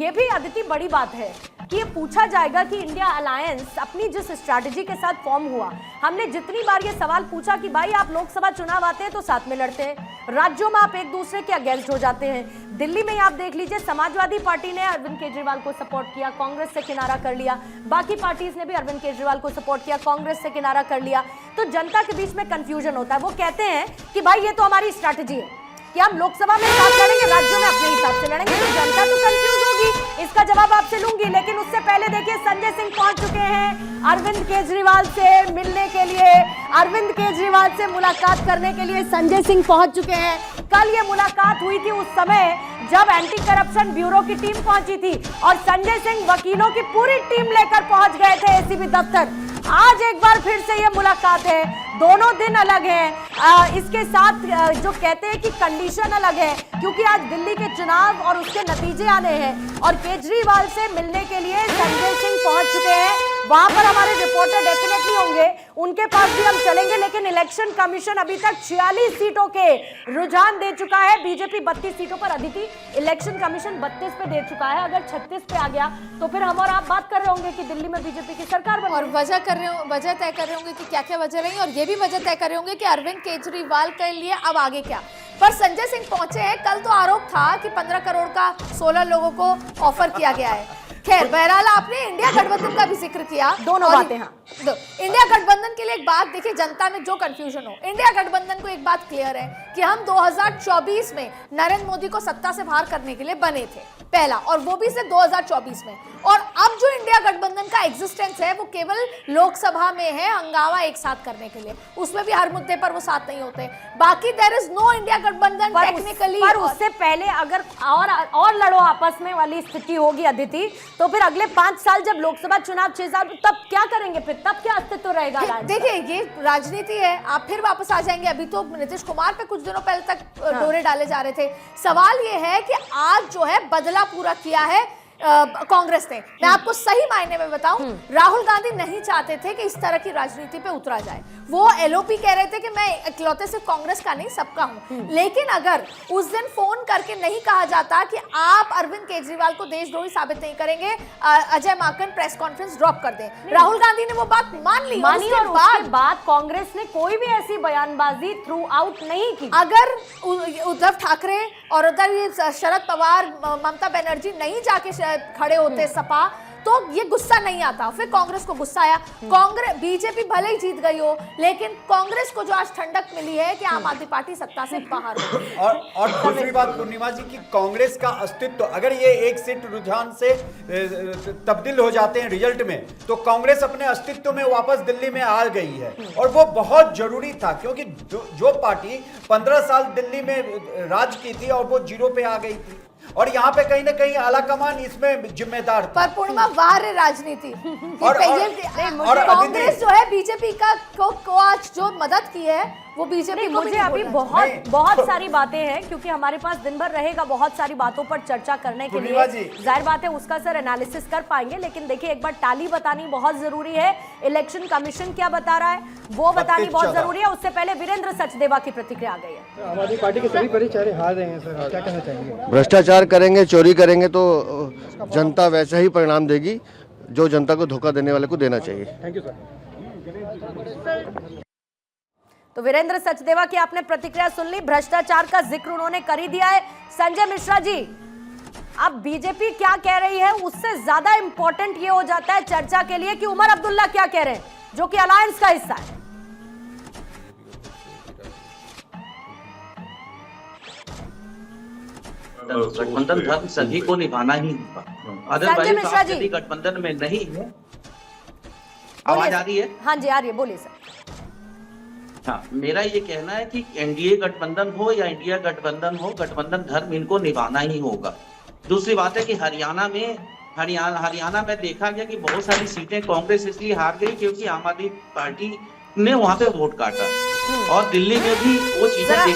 ये भी अदिति बड़ी बात है कि ये पूछा जाएगा कि इंडिया अलायंस अपनी जिस स्ट्रैटेजी के साथ फॉर्म हुआ, हमने जितनी बार ये सवाल पूछा कि भाई आप लोकसभा चुनाव आते हैं तो साथ में लड़ते हैं, राज्यों में आप एक दूसरे के अगेंस्ट हो जाते हैं। दिल्ली में आप देख लीजिए, समाजवादी पार्टी ने अरविंद केजरीवाल को सपोर्ट किया, कांग्रेस से किनारा कर लिया, बाकी पार्टीज ने भी अरविंद केजरीवाल को सपोर्ट किया, कांग्रेस से किनारा कर लिया। तो जनता के बीच में कंफ्यूजन होता है। वो कहते हैं कि भाई ये तो हमारी स्ट्रैटेजी है कि हम लोकसभा में साथ लड़ेंगे, राज्यों में अपने हिसाब से लड़ेंगे, तो जनता तो कंफ्यूज होगी। इसका जवाब आपसे लूंगी, लेकिन उससे पहले देखिए संजय सिंह पहुंच चुके हैं अरविंद केजरीवाल से मिलने के लिए, अरविंद केजरीवाल से मुलाकात करने के लिए संजय सिंह पहुंच चुके हैं। कल ये मुलाकात हुई थी उस समय जब एंटी करप्शन ब्यूरो की टीम पहुंची थी और संजय सिंह वकीलों की पूरी टीम लेकर पहुंच गए थे एसीबी दफ्तर। आज एक बार फिर से ये मुलाकात है, दोनों दिन अलग हैं। इसके साथ जो कहते हैं कि कंडीशन अलग है, क्योंकि आज दिल्ली के चुनाव और उसके नतीजे आने हैं और केजरीवाल से मिलने के लिए संजय सिंह पहुंच चुके हैं। वहां पर हमारे रिपोर्टर डेफिनेटली होंगे, उनके पास भी हम चलेंगे। लेकिन इलेक्शन कमीशन अभी तक 46 सीटों के रुझान दे चुका है, बीजेपी 32 सीटों पर। अदिति, इलेक्शन कमीशन 32 पे दे चुका है, अगर 36 पे आ गया तो फिर हम और आप बात कर रहे होंगे कि दिल्ली में बीजेपी की सरकार बने। और वजह तय कर रहे होंगे कि क्या क्या वजह रही, और ये भी वजह तय कर रहे होंगे कि अरविंद केजरीवाल के लिए अब आगे क्या। पर संजय सिंह पहुंचे हैं। कल तो आरोप था कि 15 करोड़ का 16 लोगों को ऑफर किया गया है। खैर, बहरहाल आपने इंडिया गठबंधन का भी जिक्र किया, दोनों बातें। हाँ, इंडिया गठबंधन के लिए एक बात देखिए, जनता में जो कंफ्यूजन हो, इंडिया गठबंधन को एक बात क्लियर है कि हम 2024 में नरेंद्र मोदी को सत्ता से बाहर करने के लिए बने थे, पहला, और वो भी सिर्फ 2024 में। और अब जो इंडिया गठबंधन का एग्जिस्टेंस है वो केवल लोकसभा में है, हंगामा एक साथ करने के लिए। उसमें भी हर मुद्दे पर वो साथ नहीं होते। बाकी देयर इज नो इंडिया गठबंधन टेक्निकली। पर उससे पहले अगर और लड़ो आपस में वाली स्थिति होगी अदिति, तो फिर अगले 5 साल जब लोकसभा चुनाव 6 साल, तब क्या करेंगे? फिर तब क्या अस्तित्व रहेगा? देखिए, ये राजनीति है, आप फिर वापस आ जाएंगे। अभी तो नीतीश कुमार पे कुछ दिनों पहले तक डोरे डाले जा रहे थे। सवाल ये है कि आज जो है बदला पूरा किया है कांग्रेस ने। मैं आपको सही मायने में बताऊं, राहुल गांधी नहीं चाहते थे कि इस तरह की राजनीति पे उतरा जाए। वो एलओपी कह रहे थे कि मैं इकलौते सिर्फ कांग्रेस का नहीं, सबका हूं। लेकिन अगर उस दिन फोन करके नहीं कहा जाता कि आप अरविंद केजरीवाल को देशद्रोही साबित नहीं करेंगे, Ajay Maken press conference drop कर दें, राहुल गांधी ने वो बात मानी और उसके बाद कांग्रेस ने कोई भी ऐसी बयानबाजी थ्रू आउट नहीं की। अगर उद्धव ठाकरे और उधर शरद पवार, ममता बनर्जी नहीं जाके खड़े होते सपा, तो ये गुस्सा नहीं आता। फिर कांग्रेस को गुस्सा आया। कांग्रेस, बीजेपी भले ही जीत गई हो, लेकिन कांग्रेस को जो आज ठंडक मिली है कि आम आदमी पार्टी सत्ता से बाहर हो। और दूसरी बात पूर्णिमा जी की, कांग्रेस का अस्तित्व, अगर ये एक सीट रुझान से तब्दील हो जाते हैं रिजल्ट में, तो कांग्रेस अपने अस्तित्व में वापस दिल्ली में आ गई है। और वो बहुत जरूरी था, क्योंकि जो पार्टी 15 साल दिल्ली में राज की थी और वो 0 पे आ गई थी, और यहाँ पे कहीं ना कहीं आला कमान इसमें जिम्मेदार था। पर पूर्णिमा वार राजनीति और कांग्रेस जो है बीजेपी को आज जो मदद की है वो बीजेपी को। मुझे अभी बहुत सारी बातें हैं, क्योंकि हमारे पास दिन भर रहेगा बहुत सारी बातों पर चर्चा करने के लिए। जाहिर बात है उसका सर एनालिसिस कर पाएंगे, लेकिन देखिए एक बार टाली बतानी बहुत जरूरी है। इलेक्शन कमीशन क्या बता रहा है वो बतानी बहुत जरूरी है। उससे पहले वीरेंद्र सचदेवा की प्रतिक्रिया आ गई है। आम आदमी पार्टी के सभी बड़े चेहरे हार रहे हैं सर, क्या कहना चाहेंगे? भ्रष्टाचार करेंगे, चोरी करेंगे तो जनता वैसा ही परिणाम देगी जो जनता को धोखा देने वाले को देना चाहिए। Thank you sir. तो वीरेंद्र सचदेवा की आपने प्रतिक्रिया सुन ली, भ्रष्टाचार का जिक्र उन्होंने कर ही दिया है। संजय मिश्रा जी, अब बीजेपी क्या कह रही है उससे ज्यादा इंपॉर्टेंट ये हो जाता है चर्चा के लिए कि उमर अब्दुल्ला क्या कह रहे हैं, जो कि अलायंस का हिस्सा है। गठबंधन धर्म सभी को निभाना ही होगा। अदरवाइज यदि गठबंधन में नहीं है। आवाज आ रही है? हाँ जी आ रही है, बोलिए सर। हाँ, मेरा ये कहना है कि एनडीए गठबंधन हो या इंडिया गठबंधन हो, गठबंधन धर्म इनको निभाना ही होगा। दूसरी बात है कि हरियाणा में देखा गया कि बहुत सारी सीटें कांग्रेस इसलिए हार गई क्योंकि आम आदमी पार्टी ने वहां पे वोट काटा, और दिल्ली में भी वो चीजें